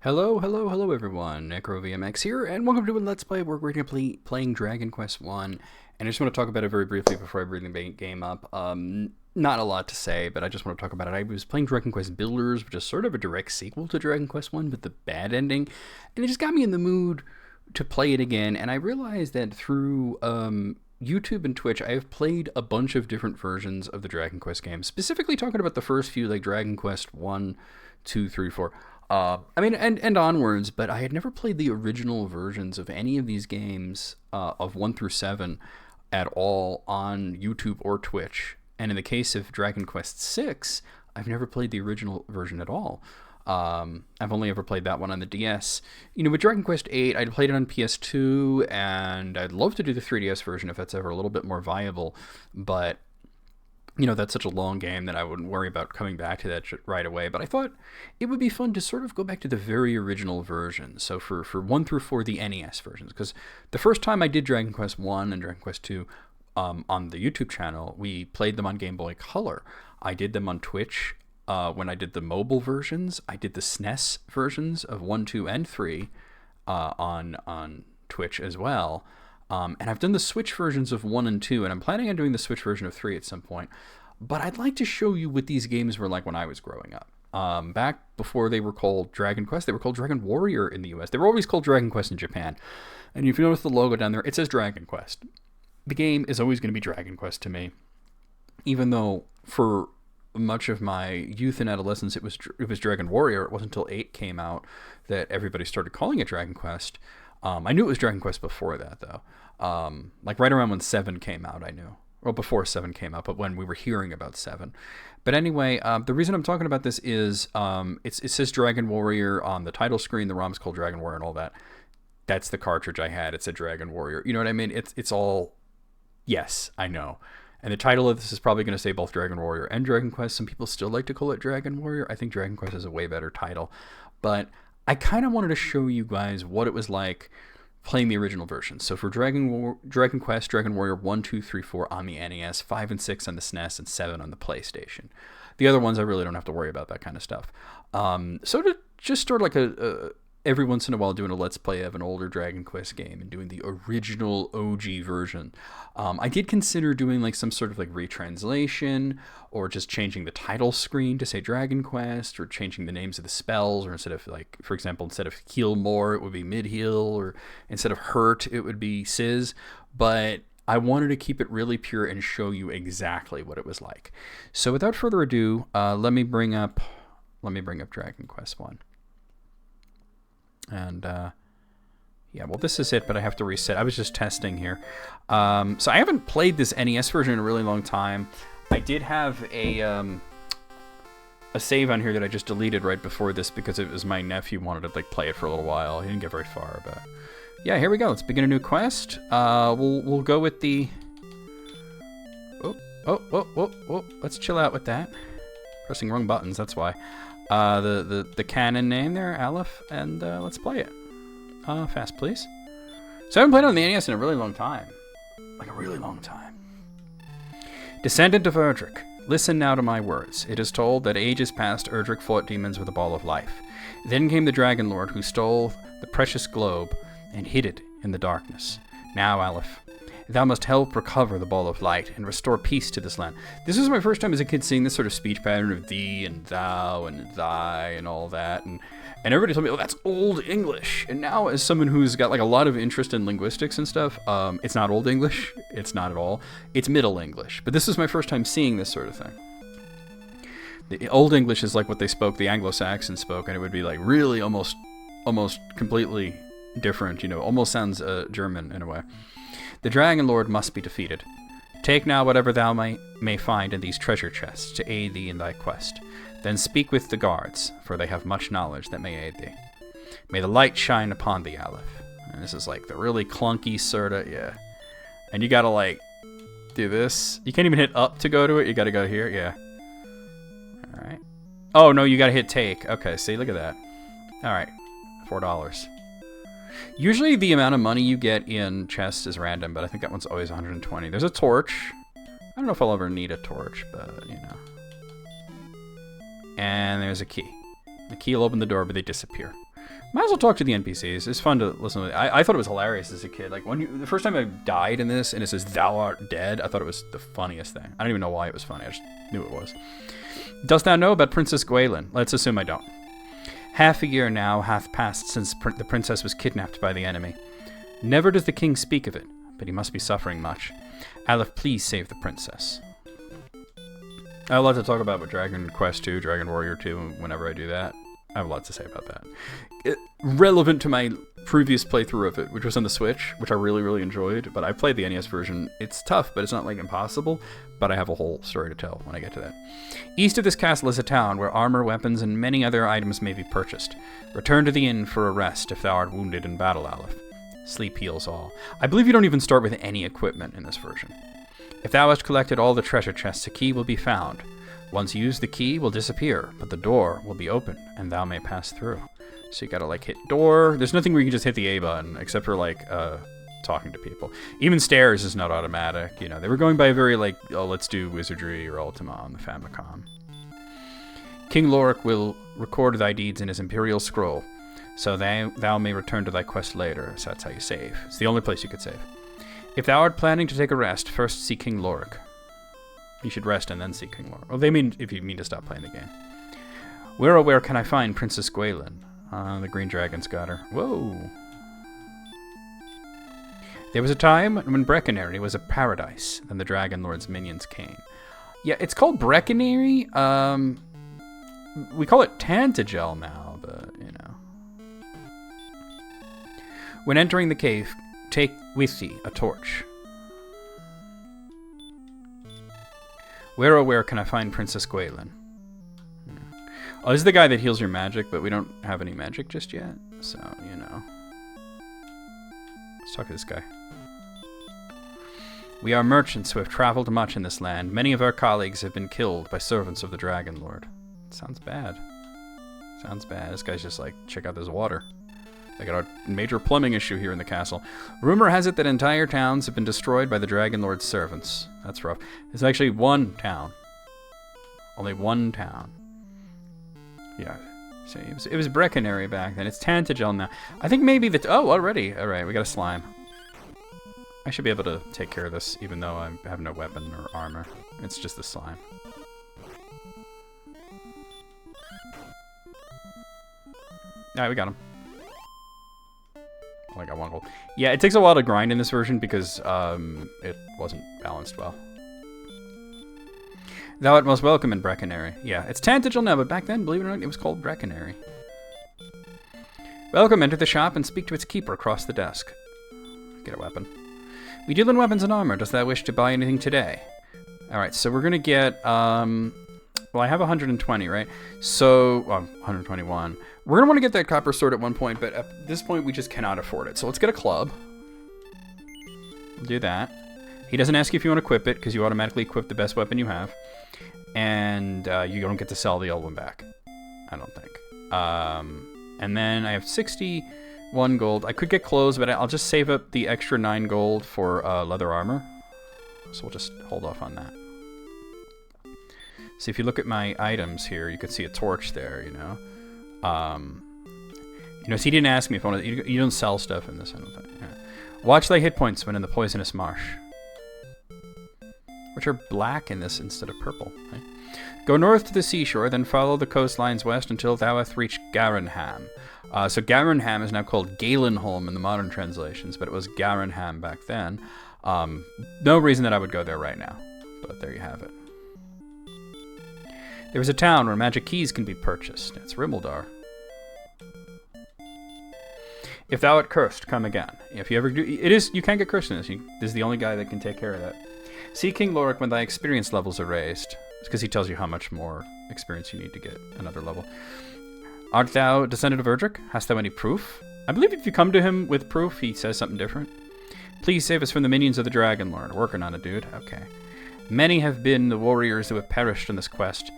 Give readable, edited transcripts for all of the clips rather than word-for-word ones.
Hello, hello, hello everyone, NecroVMX here, and welcome to a Let's Play where we're going to be playing Dragon Quest 1, and I just want to talk about it very briefly before I bring the game up. Not a lot to say, but I just want to talk about it. I was playing Dragon Quest Builders, which is sort of a direct sequel to Dragon Quest 1, but the bad ending, and it just got me in the mood to play it again, and I realized that through YouTube and Twitch, I have played a bunch of different versions of the Dragon Quest games, specifically talking about the first few, like Dragon Quest 1, 2, 3, 4. And onwards, but I had never played the original versions of any of these games of 1 through 7 at all on YouTube or Twitch. And in the case of Dragon Quest 6, I've never played the original version at all. I've only ever played that one on the DS. You know, with Dragon Quest 8, I'd played it on PS2, and I'd love to do the 3DS version if that's ever a little bit more viable, but you know, that's such a long game that I wouldn't worry about coming back to that right away. But I thought it would be fun to sort of go back to the very original version. So for 1 through 4, the NES versions. Because the first time I did Dragon Quest 1 and Dragon Quest 2 on the YouTube channel, we played them on Game Boy Color. I did them on Twitch when I did the mobile versions. I did the SNES versions of 1, 2, and 3 on Twitch as well. And I've done the Switch versions of 1 and 2, and I'm planning on doing the Switch version of 3 at some point. But I'd like to show you what these games were like when I was growing up. Back before they were called Dragon Quest, they were called Dragon Warrior in the US. They were always called Dragon Quest in Japan. And if you notice the logo down there, it says Dragon Quest. The game is always going to be Dragon Quest to me. Even though for much of my youth and adolescence it was Dragon Warrior, it wasn't until 8 came out that everybody started calling it Dragon Quest. I knew it was Dragon Quest before that, though. Like right around when 7 came out, I knew. Well, before 7 came out, but when we were hearing about 7. But anyway, the reason I'm talking about this is it says Dragon Warrior on the title screen. The ROM's called Dragon Warrior and all that. That's the cartridge I had. It's a Dragon Warrior. You know what I mean? It's all... Yes, I know. And the title of this is probably going to say both Dragon Warrior and Dragon Quest. Some people still like to call it Dragon Warrior. I think Dragon Quest is a way better title. But I kind of wanted to show you guys what it was like playing the original version. So for Dragon Quest, Dragon Warrior 1, 2, 3, 4 on the NES, 5 and 6 on the SNES, and 7 on the PlayStation. The other ones I really don't have to worry about that kind of stuff. So to just start like every once in a while doing a Let's Play of an older Dragon Quest game and doing the original OG version. I did consider doing like some sort of like retranslation or just changing the title screen to say Dragon Quest or changing the names of the spells, or instead of like, for example, instead of heal more, it would be mid-heal, or instead of hurt, it would be sizz. But I wanted to keep it really pure and show you exactly what it was like. So without further ado, let me bring up Dragon Quest 1. And, yeah, well, this is it, but I have to reset. I was just testing here. So I haven't played this NES version in a really long time. I did have a save on here that I just deleted right before this because it was my nephew wanted to, like, play it for a little while. He didn't get very far, but... Yeah, here we go. Let's begin a new quest. We'll go with the... Oh. Let's chill out with that. Pressing wrong buttons, that's why. The canon name there, Aleph, and let's play it. Fast, please. So I haven't played on the NES in a really long time. Like a really long time. Descendant of Erdrick, listen now to my words. It is told that ages past Erdrick fought demons with a ball of life. Then came the Dragon Lord who stole the precious globe and hid it in the darkness. Now, Aleph, thou must help recover the ball of light and restore peace to this land. This was my first time as a kid seeing this sort of speech pattern of thee and thou and thy and all that. And everybody told me, oh, that's Old English. And now as someone who's got like a lot of interest in linguistics and stuff, it's not Old English. It's not at all. It's Middle English. But this was my first time seeing this sort of thing. The Old English is like what they spoke, the Anglo-Saxons spoke, and it would be like really almost completely different, you know, almost sounds German in a way. The Dragon Lord must be defeated. Take now whatever thou may find in these treasure chests to aid thee in thy quest. Then speak with the guards, for they have much knowledge that may aid thee. May the light shine upon thee, Aleph. And this is like the really clunky sorta, yeah. And you gotta like do this. You can't even hit up to go to it. You gotta go here, yeah. All right. Oh no, you gotta hit take. Okay, see, look at that. All right, $4. Usually the amount of money you get in chests is random, but I think that one's always 120. There's a torch. I don't know if I'll ever need a torch, but, you know. And there's a key. The key will open the door, but they disappear. Might as well talk to the NPCs. It's fun to listen to. I thought it was hilarious as a kid. Like the first time I died in this and it says "Thou art dead," I thought it was the funniest thing. I don't even know why it was funny. I just knew it was. Dost thou know about Princess Gwaelin? Let's assume I don't. Half a year now hath passed since the princess was kidnapped by the enemy. Never does the king speak of it, but he must be suffering much. Aleph, please save the princess. I have a lot to talk about with Dragon Quest 2, Dragon Warrior 2, whenever I do that. I have a lot to say about that. Relevant to my previous playthrough of it, which was on the Switch, which I really, really enjoyed, but I played the NES version. It's tough, but it's not, like, impossible, but I have a whole story to tell when I get to that. East of this castle is a town where armor, weapons, and many other items may be purchased. Return to the inn for a rest if thou art wounded in battle, Aleph. Sleep heals all. I believe you don't even start with any equipment in this version. If thou hast collected all the treasure chests, a key will be found. Once used, the key will disappear, but the door will be open, and thou may pass through. So you gotta, like, hit door. There's nothing where you can just hit the A button, except for, like, talking to people. Even stairs is not automatic, you know. They were going by a very, like, oh, let's do Wizardry or Ultima on the Famicom. King Lorik will record thy deeds in his imperial scroll, so thou may return to thy quest later. So that's how you save. It's the only place you could save. If thou art planning to take a rest, first see King Lorik. You should rest and then see King Lorik. Well, they mean if you mean to stop playing the game. Where can I find Princess Gwaelin? The Green Dragon's got her. Whoa. There was a time when Brecconary was a paradise, and the Dragon Lord's minions came. Yeah, it's called Brecconary. We call it Tantagel now, but, you know. When entering the cave, take with thee a torch. Where can I find Princess Gwaelin? Oh, this is the guy that heals your magic, but we don't have any magic just yet, so, you know. Let's talk to this guy. We are merchants who have traveled much in this land. Many of our colleagues have been killed by servants of the Dragon Lord. Sounds bad. Sounds bad. This guy's just like, check out this water. They got a major plumbing issue here in the castle. Rumor has it that entire towns have been destroyed by the Dragon Lord's servants. That's rough. There's actually one town. Only one town. Yeah. See, it was Brecconary back then. It's Tantagel now. I think maybe oh, already. All right, we got a slime. I should be able to take care of this, even though I have no weapon or armor. It's just the slime. All right, we got him. Oh, I got one gold. Yeah, it takes a while to grind in this version because it wasn't balanced well. Thou art most welcome in Brecconary. Yeah, it's Tantagel now, but back then, believe it or not, it was called Brecconary. Welcome, enter the shop and speak to its keeper across the desk. Get a weapon. We deal in weapons and armor. Does thou wish to buy anything today? Alright, so we're gonna get, well, I have 120, right? So, well, 121. We're gonna want to get that copper sword at one point, but at this point, we just cannot afford it. So let's get a club. We'll do that. He doesn't ask you if you want to equip it, because you automatically equip the best weapon you have. And you don't get to sell the old one back. I don't think. And then I have 61 gold. I could get clothes, but I'll just save up the extra 9 gold for leather armor. So we'll just hold off on that. So if you look at my items here, you can see a torch there, you know. You know, so he didn't ask me if I wanted. You don't sell stuff in this, I don't think. Yeah. Watch thy hit points when in the poisonous marsh, which are black in this instead of purple. Right? Go north to the seashore, then follow the coastlines west until thou hast reached Garenham. So Garenham is now called Galenholm in the modern translations, but it was Garenham back then. No reason that I would go there right now, but there you have it. There is a town where magic keys can be purchased. It's Rimmildar. If thou art cursed, come again. If you ever do, you can't get cursed in this. This is the only guy that can take care of that. See King Lorik when thy experience levels are raised. It's because he tells you how much more experience you need to get another level. Art thou descendant of Erdrick? Hast thou any proof? I believe if you come to him with proof, he says something different. Please save us from the minions of the Dragon Lord. Working on it, dude. Okay. Many have been the warriors who have perished in this quest.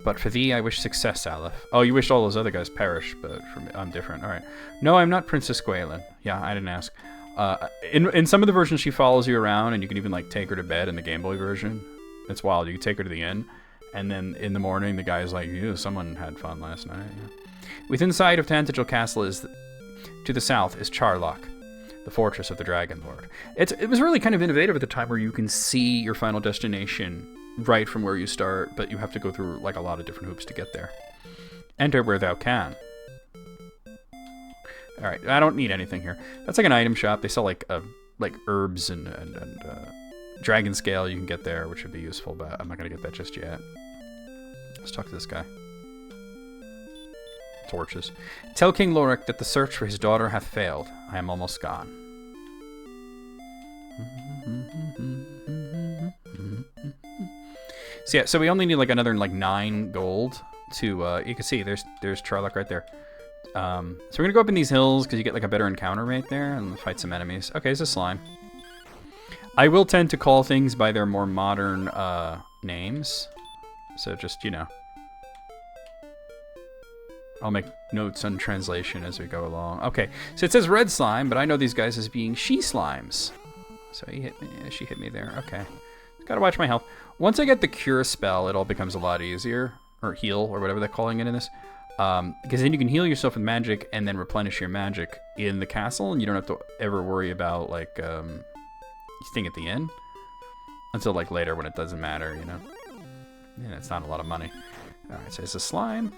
But for thee, I wish success, Aleph. Oh, you wish all those other guys perish, but for me, I'm different. All right. No, I'm not Princess Gwaelin. Yeah, I didn't ask. In some of the versions, she follows you around, and you can even like take her to bed in the Game Boy version. It's wild. You can take her to the inn, And then in the morning, the guy's like, "Ew, someone had fun last night." Yeah. Within sight of Tantagel Castle to the south is Charlock, the fortress of the Dragon Lord. It was really kind of innovative at the time, where you can see your final destination right from where you start, but you have to go through like a lot of different hoops to get there. Enter where thou can. All right, I don't need anything here. That's like an item shop. They sell like herbs and dragon scale you can get there, which would be useful, but I'm not gonna get that just yet. Let's talk to this guy. Torches. Tell King Lorik that the search for his daughter hath failed. I am almost gone. So yeah, so we only need like another like 9 gold to you can see there's Charlock right there. So we're gonna go up in these hills because you get like a better encounter rate there and fight some enemies. Okay, it's a slime. I will tend to call things by their more modern names. So just, you know, I'll make notes on translation as we go along. Okay, so it says red slime, but I know these guys as being she slimes. So he hit me. She hit me there. Okay, gotta watch my health. Once I get the cure spell, it all becomes a lot easier, or heal, or whatever they're calling it in this. Because then you can heal yourself with magic and then replenish your magic in the castle, and you don't have to ever worry about like thing at the end until like later when it doesn't matter, you know. Yeah, it's not a lot of money. All right, so it's a slime.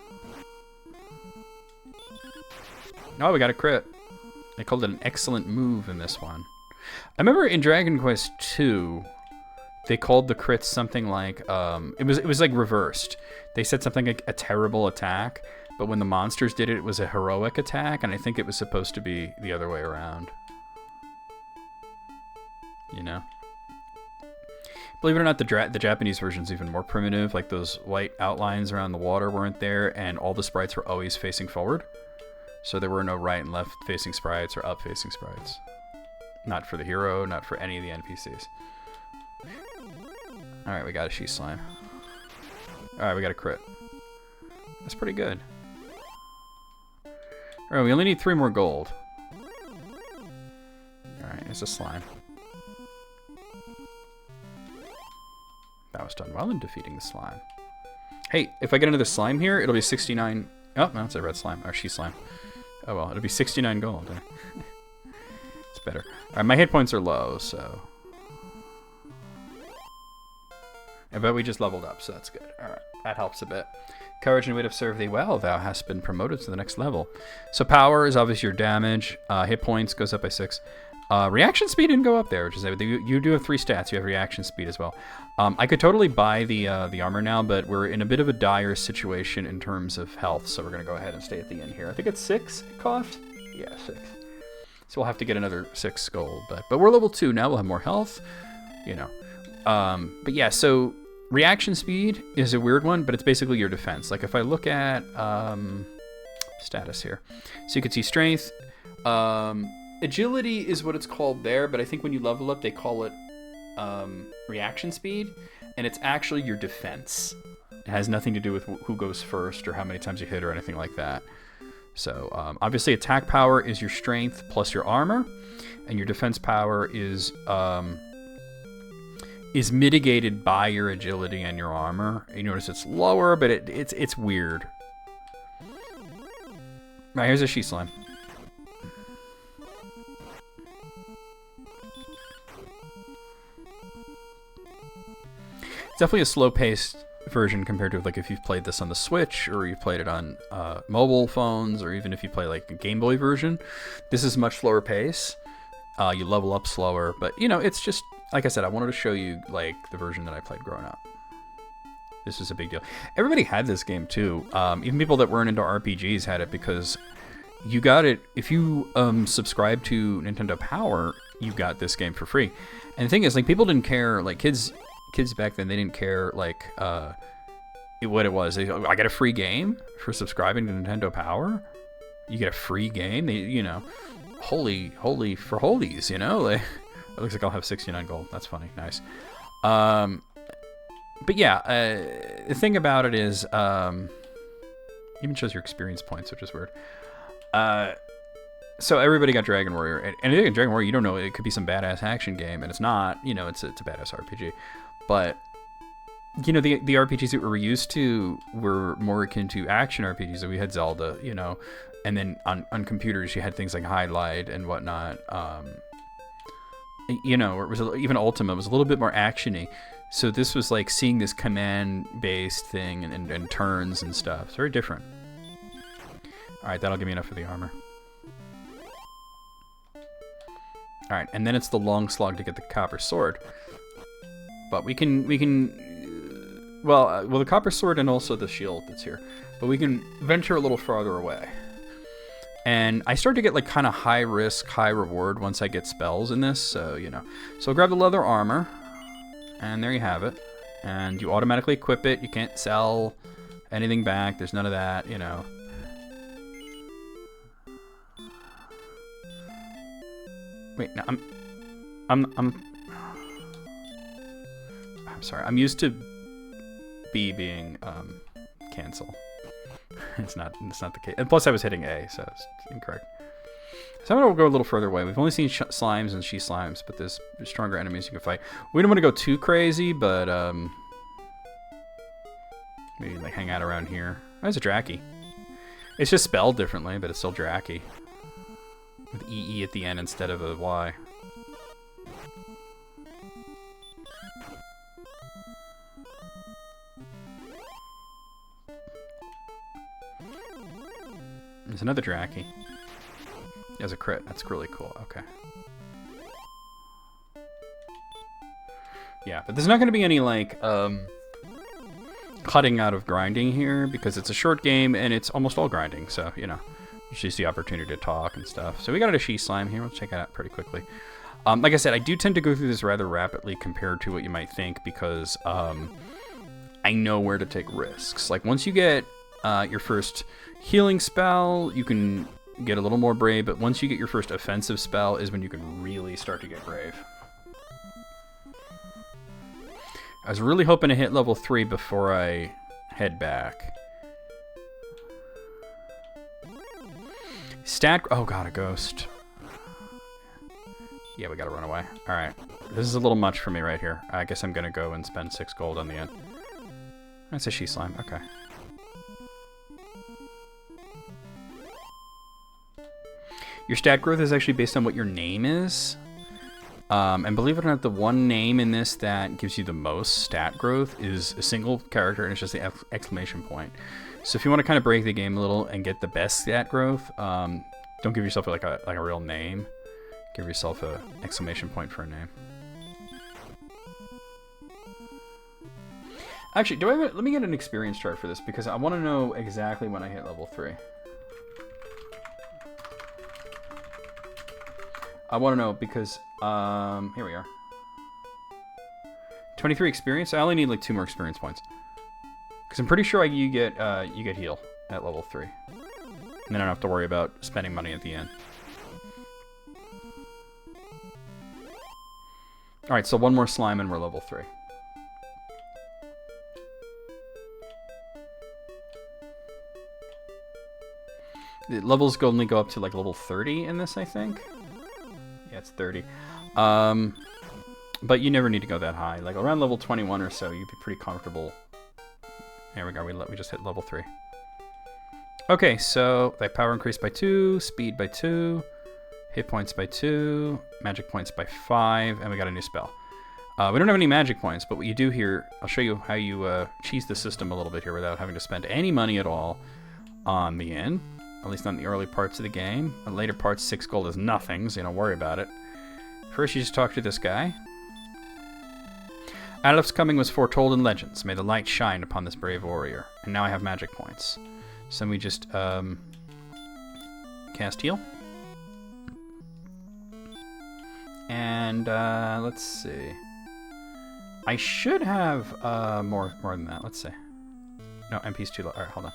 Oh, we got a crit. They called it an excellent move in this one. I remember in Dragon Quest II, they called the crits something like it was like reversed. They said something like a terrible attack, but when the monsters did it, it was a heroic attack, and I think it was supposed to be the other way around. You know? Believe it or not, the Japanese version's even more primitive. Like those white outlines around the water weren't there, and all the sprites were always facing forward. So there were no right and left facing sprites or up facing sprites. Not for the hero, not for any of the NPCs. Alright, we got a she slime. Alright, we got a crit. That's pretty good. Alright, we only need 3 more gold. Alright, it's a slime. That was done well in defeating the slime. Hey, if I get another slime here, it'll be 69... Oh, no, it's a red slime. Or she slime. Oh well, it'll be 69 gold. It's better. Alright, my hit points are low, so... But we just leveled up, so that's good. Alright, that helps a bit. Courage and wit have served thee well. Thou hast been promoted to the next level. So power is obviously your damage. Hit points goes up by 6. Reaction speed didn't go up there, which is you do have 3 stats. You have reaction speed as well. I could totally buy the armor now, but we're in a bit of a dire situation in terms of health, so we're going to go ahead and stay at the end here. I think it's 6 it cost? Yeah, 6. So we'll have to get another 6 gold. But we're level 2 now. We'll have more health, you know. But yeah, so reaction speed is a weird one, but it's basically your defense. Like if I look at status here, so you can see strength. Agility is what it's called there, but I think when you level up, they call it reaction speed, and it's actually your defense. It has nothing to do with who goes first or how many times you hit or anything like that. So obviously attack power is your strength plus your armor, and your defense power is mitigated by your agility and your armor. You notice it's lower, but it's weird. Right, here's a she slime. It's definitely a slow-paced version compared to like if you've played this on the Switch or you've played it on mobile phones, or even if you play like a Game Boy version. This is much slower pace. You level up slower, but you know, it's just like I said, I wanted to show you like the version that I played growing up. This is a big deal. Everybody had this game too. Even people that weren't into RPGs had it, because you got it if you subscribe to Nintendo Power. You got this game for free. And the thing is, like, people didn't care. Like kids back then, they didn't care like what it was. I got a free game for subscribing to Nintendo Power. You get a free game. They, you know, holy for holies, you know. Like, it looks like I'll have 69 gold. That's funny. Nice. But yeah, the thing about it is, even shows your experience points, which is weird. So everybody got Dragon Warrior, and I think in Dragon Warrior, you don't know, it could be some badass action game, and it's not. You know, it's a badass RPG. But you know, the RPGs that we're used to were more akin to action RPGs. So we had Zelda, you know, and then on computers you had things like Highlight and whatnot. You know, it was even Ultima was a little bit more actiony. So this was like seeing this command-based thing and turns and stuff. It's very different. All right, that'll give me enough of the armor. All right, and then it's the long slog to get the copper sword. But we can, well, the copper sword and also the shield that's here. But we can venture a little farther away. And I start to get like kind of high risk, high reward once I get spells in this. So, you know, so I'll grab the leather armor, and there you have it. And you automatically equip it. You can't sell anything back. There's none of that, you know. Wait, no, I'm sorry. I'm used to B being cancel. It's not the case. And plus, I was hitting A, so it's incorrect. So I'm gonna go a little further away. We've only seen slimes and she slimes, but there's stronger enemies you can fight. We don't want to go too crazy, but maybe like hang out around here. Oh, there's a Draki. It's just spelled differently, but it's still Draki. With EE at the end instead of a Y. There's another Draki. There's a crit. That's really cool. Okay. Yeah, but there's not going to be any, like, cutting out of grinding here because it's a short game and it's almost all grinding. So, you know, it's just the opportunity to talk and stuff. So we got a she slime here. We'll check it out pretty quickly. Like I said, I do tend to go through this rather rapidly compared to what you might think because I know where to take risks. Like, once you get your first healing spell, you can get a little more brave, but once you get your first offensive spell is when you can really start to get brave. I was really hoping to hit level 3 before I head back. Oh god, a ghost. Yeah, we gotta run away. Alright, this is a little much for me right here. I guess I'm gonna go and spend 6 gold on the end. That's a she slime, okay. Your stat growth is actually based on what your name is. And believe it or not, the one name in this that gives you the most stat growth is a single character, and it's just the exclamation point. So if you want to kind of break the game a little and get the best stat growth, don't give yourself like a real name. Give yourself an exclamation point for a name. Actually, let me get an experience chart for this because I want to know exactly when I hit level 3. I want to know because, here we are. 23 experience? I only need like 2 more experience points. Because I'm pretty sure you get heal at level 3. And then I don't have to worry about spending money at the end. Alright, so 1 more slime and we're level 3. The levels only go up to like level 30 in this, I think. Yeah, it's 30. But you never need to go that high. Like around level 21 or so, you'd be pretty comfortable. There we go. We just hit level 3. Okay, so that power increased by 2, speed by 2, hit points by 2, magic points by 5, and we got a new spell. We don't have any magic points, but what you do here, I'll show you how you cheese the system a little bit here without having to spend any money at all on the inn. At least not in the early parts of the game. In later parts, 6 gold is nothing, so you don't worry about it. First, you just talk to this guy. Adolf's coming was foretold in legends. May the light shine upon this brave warrior. And now I have magic points. So we just cast heal. And let's see. I should have more than that. Let's see. No, MP's too low. All right, hold on.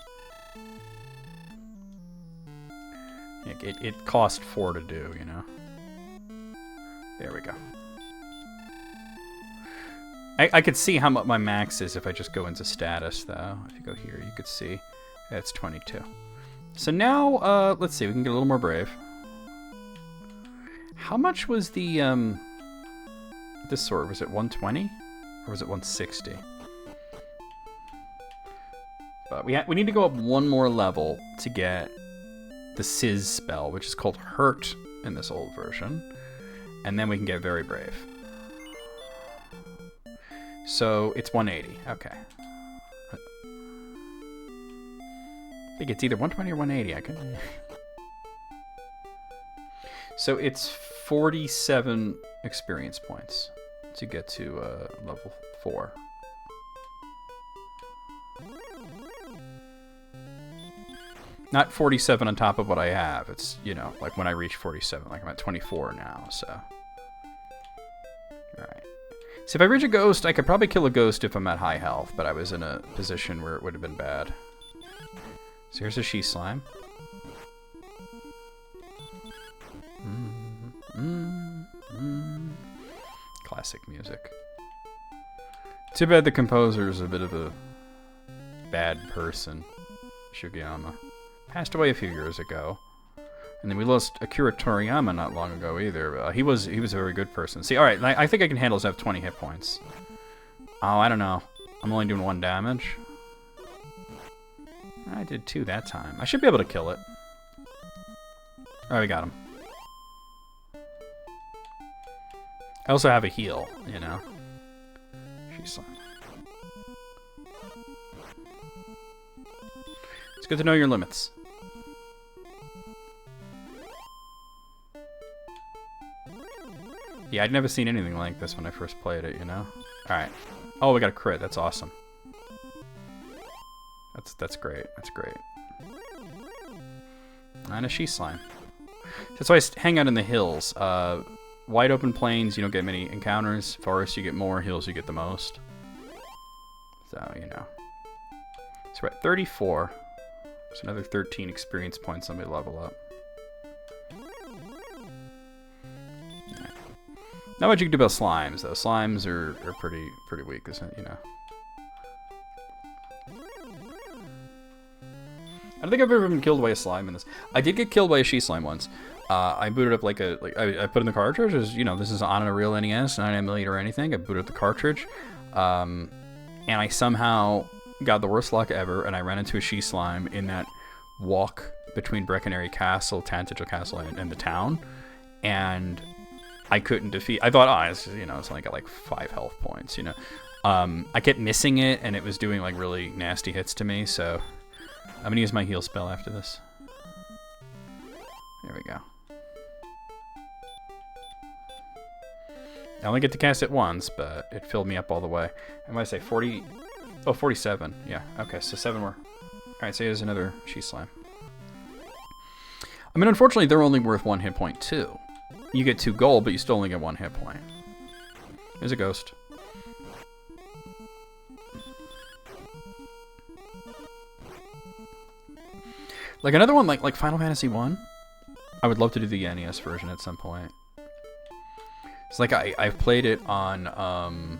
It cost 4 to do, you know. There we go. I could see how much my max is if I just go into status, though. If you go here, you could see it's 22. So now, let's see, we can get a little more brave. How much was the, this sword? Was it 120? Or was it 160? but we need to go up one more level to get the Sizz spell, which is called Hurt in this old version, and then we can get Very Brave. So it's 180. Okay. I think it's either 120 or 180. I can. So it's 47 experience points to get to level 4. Not 47 on top of what I have. It's, you know, like when I reach 47, like I'm at 24 now, so. Alright. So if I reach a ghost, I could probably kill a ghost if I'm at high health, but I was in a position where it would have been bad. So here's a she slime. Classic music. Too bad the composer is a bit of a bad person, Sugiyama. Passed away a few years ago, and then we lost Akira Toriyama not long ago either. He was a very good person. See, all right, I think I can handle this. I have 20 hit points. Oh, I don't know. I'm only doing 1 damage. I did 2 that time. I should be able to kill it. All right, we got him. I also have a heal, you know. She's slime. It's good to know your limits. Yeah, I'd never seen anything like this when I first played it, you know? Alright. Oh, we got a crit. That's awesome. That's great. That's great. And a she slime. That's why I hang out in the hills. Wide open plains, you don't get many encounters. Forests, you get more. Hills, you get the most. So, you know. So we're at 34. There's another 13 experience points. Let me level up. Not much you can do about slimes, though. Slimes are pretty weak, isn't it? You know. I don't think I've ever been killed by a slime in this. I did get killed by a she slime once. I booted up I put in the cartridge. As you know, this is on a real NES, not an emulator or anything. I booted up the cartridge, and I somehow got the worst luck ever, and I ran into a she slime in that walk between Breckenary Castle, Tantegel Castle, and the town, and I couldn't defeat. I thought, oh, it's, you know, it's only got like 5 health points, you know. I kept missing it, and it was doing like really nasty hits to me. So I'm gonna use my heal spell after this. There we go. I only get to cast it once, but it filled me up all the way. I'm gonna say 40. Oh, 47. Yeah. Okay, so 7 more. All right, so here's another she slime. I mean, unfortunately, they're only worth 1 hit point too. You get 2 gold, but you still only get 1 hit point. There's a ghost. Like another one, like Final Fantasy 1. I would love to do the NES version at some point. It's like I've played it on.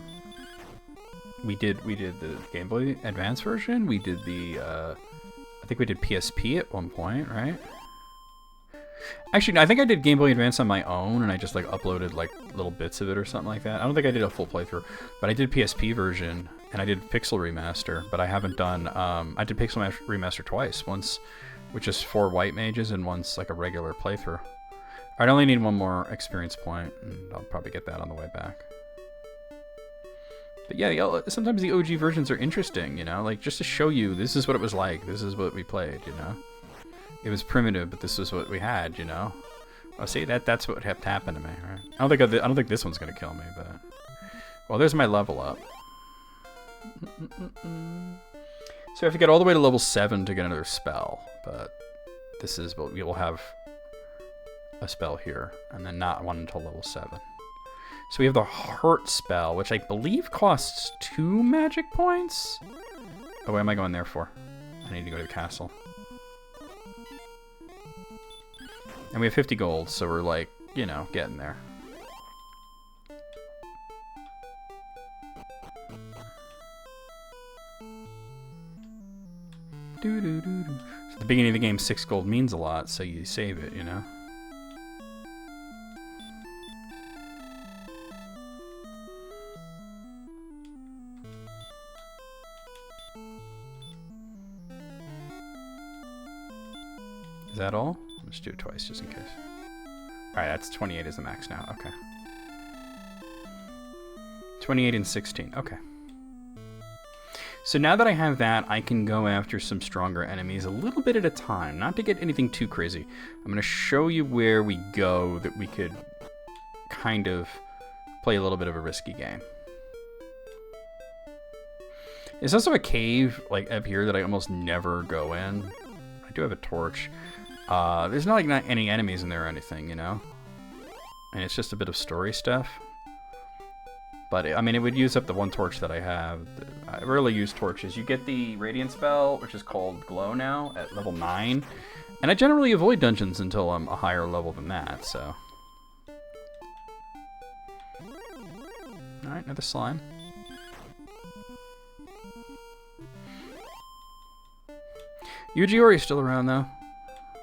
We did the Game Boy Advance version. We did the. I think we did PSP at one point, right? Actually, no, I think I did Game Boy Advance on my own, and I just like uploaded like little bits of it or something like that. I don't think I did a full playthrough, but I did PSP version, and I did Pixel Remaster, but I haven't done. I did Pixel Remaster twice. Once, which is 4 white mages, and once like a regular playthrough. I'd only need 1 more experience point, and I'll probably get that on the way back. But yeah, sometimes the OG versions are interesting, you know, like just to show you this is what it was like. This is what we played, you know. It was primitive, but this is what we had, you know. Oh, see, that's what kept happening to me, right? I don't think this one's gonna kill me, but well, there's my level up. So I have to get all the way to level 7 to get another spell, but this is what we will have a spell here, and then not one until level 7. So we have the Hurt spell, which I believe costs 2 magic points. Oh, what am I going there for? I need to go to the castle. And we have 50 gold, so we're like, you know, getting there. So at the beginning of the game, 6 gold means a lot, so you save it, you know? Is that all? Let's do it twice just in case. Alright, that's 28 is the max now. Okay. 28 and 16. Okay. So now that I have that, I can go after some stronger enemies a little bit at a time. Not to get anything too crazy. I'm going to show you where we go that we could kind of play a little bit of a risky game. There's also a cave like up here that I almost never go in. I do have a torch. There's not any enemies in there or anything, you know? And it's just a bit of story stuff. But, I mean, it would use up the one torch that I have. I rarely use torches. You get the Radiant spell, which is called Glow now, at level 9. And I generally avoid dungeons until I'm a higher level than that, so... Alright, another slime. Yujiori's still around, though.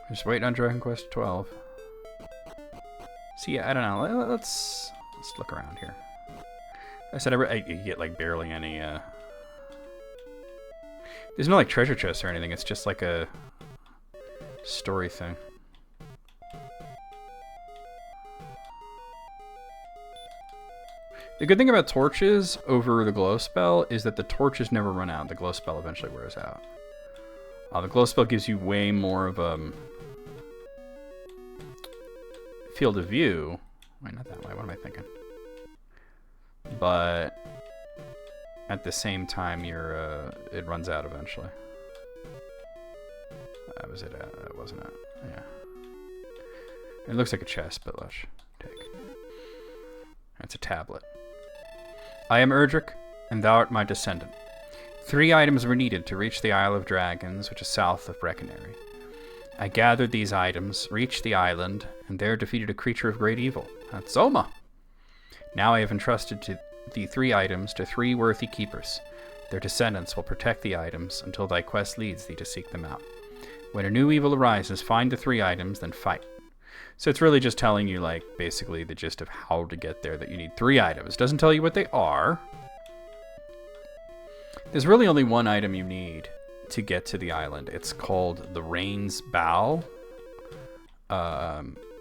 Just waiting on Dragon Quest 12. See, I don't know. Let's look around here. I said I get like barely any. There's no like treasure chests or anything. It's just like a story thing. The good thing about torches over the glow spell is that the torches never run out. The glow spell eventually wears out. The glow spell gives you way more of a field of view. Wait, not that way. What am I thinking? But at the same time, it runs out eventually. That was it. Wasn't it? Yeah. It looks like a chest, but let's take. That's a tablet. I am Erdrick, and thou art my descendant. 3 items were needed to reach the Isle of Dragons, which is south of Breckenary. I gathered these items, reached the island, and there defeated a creature of great evil. That's Zoma. Now I have entrusted the 3 items to 3 worthy keepers. Their descendants will protect the items until thy quest leads thee to seek them out. When a new evil arises, find the 3 items, then fight. So it's really just telling you, like, basically the gist of how to get there, that you need 3 items. Doesn't tell you what they are. There's really only 1 item you need to get to the island. It's called the Rain's Bow,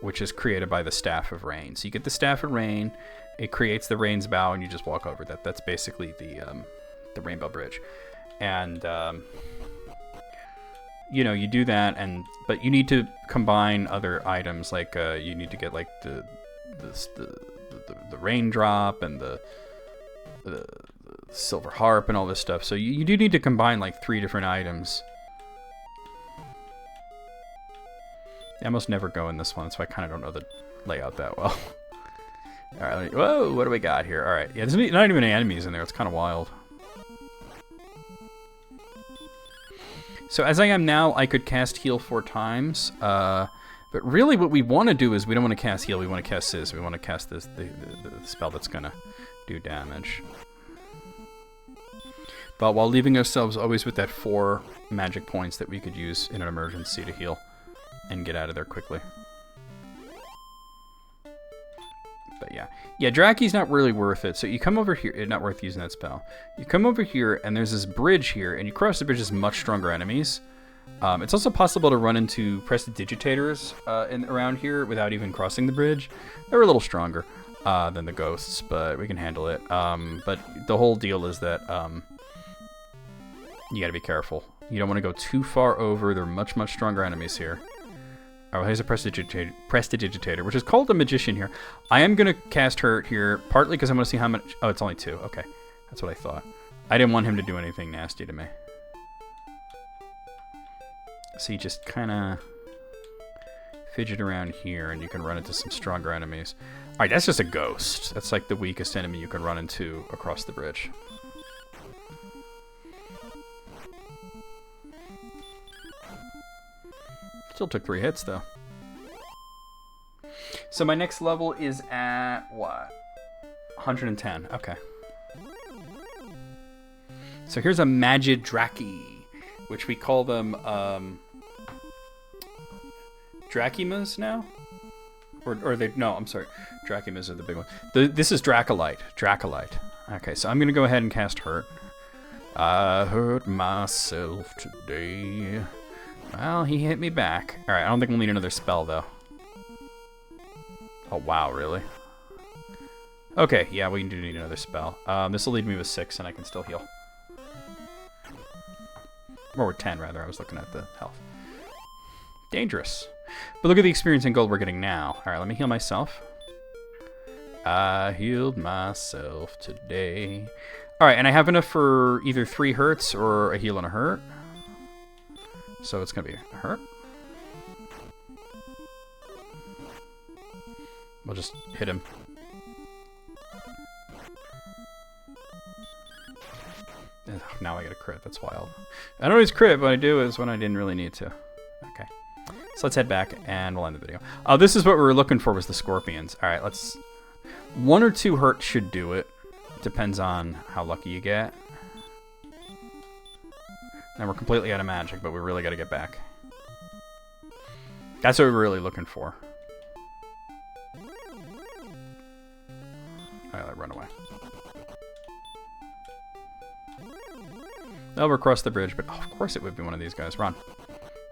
which is created by the Staff of Rain. So you get the Staff of Rain, it creates the Rain's Bow, and you just walk over that. That's basically the Rainbow Bridge. And, you know, you do that, but you need to combine other items, like you need to get like the raindrop and the silver harp and all this stuff. So you do need to combine like 3 different items. I almost never go in this one, so I kind of don't know the layout that well. All right, whoa, what do we got here? All right, yeah, there's not even any enemies in there. It's kind of wild. So as I am now, I could cast heal 4 times, but really what we want to do is we don't want to cast heal, we want to cast Sizz. We want to cast the spell that's going to do damage. But while leaving ourselves always with that 4 magic points that we could use in an emergency to heal and get out of there quickly. But yeah. Yeah, Draki's not really worth it. So you come over here, it's not worth using that spell. You come over here, and there's this bridge here, and you cross the bridge with much stronger enemies. It's also possible to run into prestidigitators around here without even crossing the bridge. They're a little stronger than the ghosts, but we can handle it. But the whole deal is that you gotta be careful. You don't want to go too far over. There are much, much stronger enemies here. Oh, here's a prestidigitator, which is called a magician here. I am going to cast Hurt here, partly because I want to see how much... Oh, it's only 2. Okay, that's what I thought. I didn't want him to do anything nasty to me. So you just kind of fidget around here, and you can run into some stronger enemies. All right, that's just a ghost. That's like the weakest enemy you can run into across the bridge. Still took 3 hits, though. So my next level is at, what? 110. Okay. So here's a Magidraki, which we call them Drakimas now? Or they... No, I'm sorry. Drakimas are the big one. This is Dracolite. Dracolite. Okay, so I'm going to go ahead and cast Hurt. I hurt myself today. Well, he hit me back. Alright, I don't think we'll need another spell, though. Oh, wow, really? Okay, yeah, we do need another spell. This will leave me with 6, and I can still heal. Or with 10, rather. I was looking at the health. Dangerous. But look at the experience and gold we're getting now. Alright, let me heal myself. I healed myself today. Alright, and I have enough for either 3 hurts or a heal and a hurt. So it's going to be a hurt. We'll just hit him. Ugh, now I get a crit. That's wild. I don't always crit, but what I do is when I didn't really need to. Okay. So let's head back and we'll end the video. This is what we were looking for, was the scorpions. Alright, let's... 1 or 2 hurt should do it. Depends on how lucky you get. Now we're completely out of magic, but we really got to get back. That's what we're really looking for. Alright, run away. Oh, we're across the bridge, but oh, of course it would be one of these guys. Run.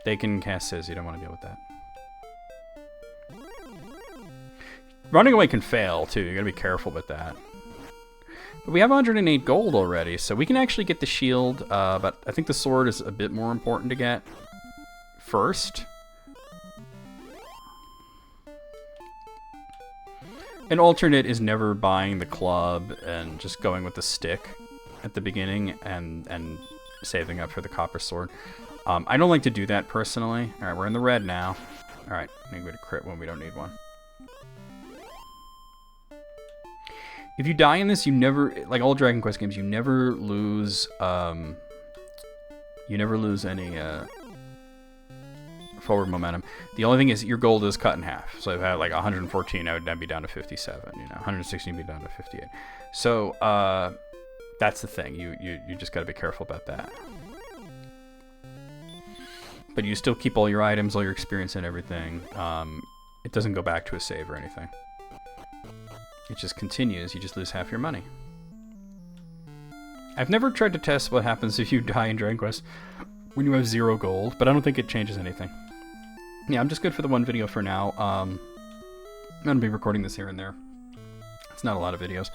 They can cast Sizz. You don't want to deal with that. Running away can fail, too. You got to be careful with that. But we have 108 gold already, so we can actually get the shield, but I think the sword is a bit more important to get first. An alternate is never buying the club and just going with the stick at the beginning and saving up for the copper sword. I don't like to do that personally. Alright, we're in the red now. Alright, I think we had a crit when we don't need one. If you die in this, you never, like all Dragon Quest games, you never lose any forward momentum. The only thing is your gold is cut in half. So if I had like 114, I would then be down to 57. You know, 116 would be down to 58. So that's the thing. You just got to be careful about that. But you still keep all your items, all your experience, and everything. It doesn't go back to a save or anything. It just continues. You just lose half your money. I've never tried to test what happens if you die in Dragon Quest when you have 0 gold, but I don't think it changes anything. Yeah, I'm just good for the one video for now. I'm going to be recording this here and there. It's not a lot of videos.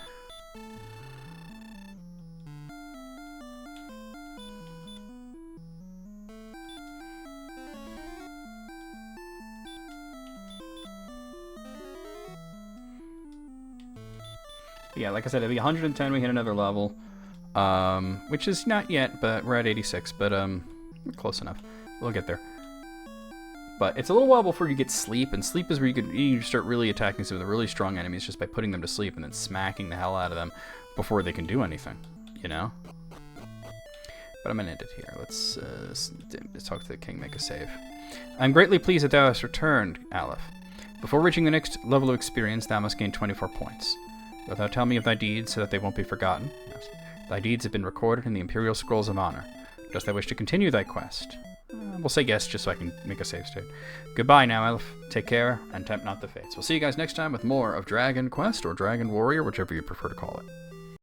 Yeah, like I said, it'll be 110, we hit another level. Which is not yet, but we're at 86, but we're close enough. We'll get there. But it's a little while before you get sleep, and sleep is where you start really attacking some of the really strong enemies just by putting them to sleep and then smacking the hell out of them before they can do anything, you know? But I'm gonna end it here. Let's talk to the king, make a save. I'm greatly pleased that thou hast returned, Aleph. Before reaching the next level of experience, thou must gain 24 points. Wilt thou tell me of thy deeds so that they won't be forgotten? Yes. Thy deeds have been recorded in the Imperial Scrolls of Honor. Dost thou wish to continue thy quest? We'll say yes, just so I can make a save state. Goodbye now, Elf. Take care, and tempt not the fates. We'll see you guys next time with more of Dragon Quest, or Dragon Warrior, whichever you prefer to call it.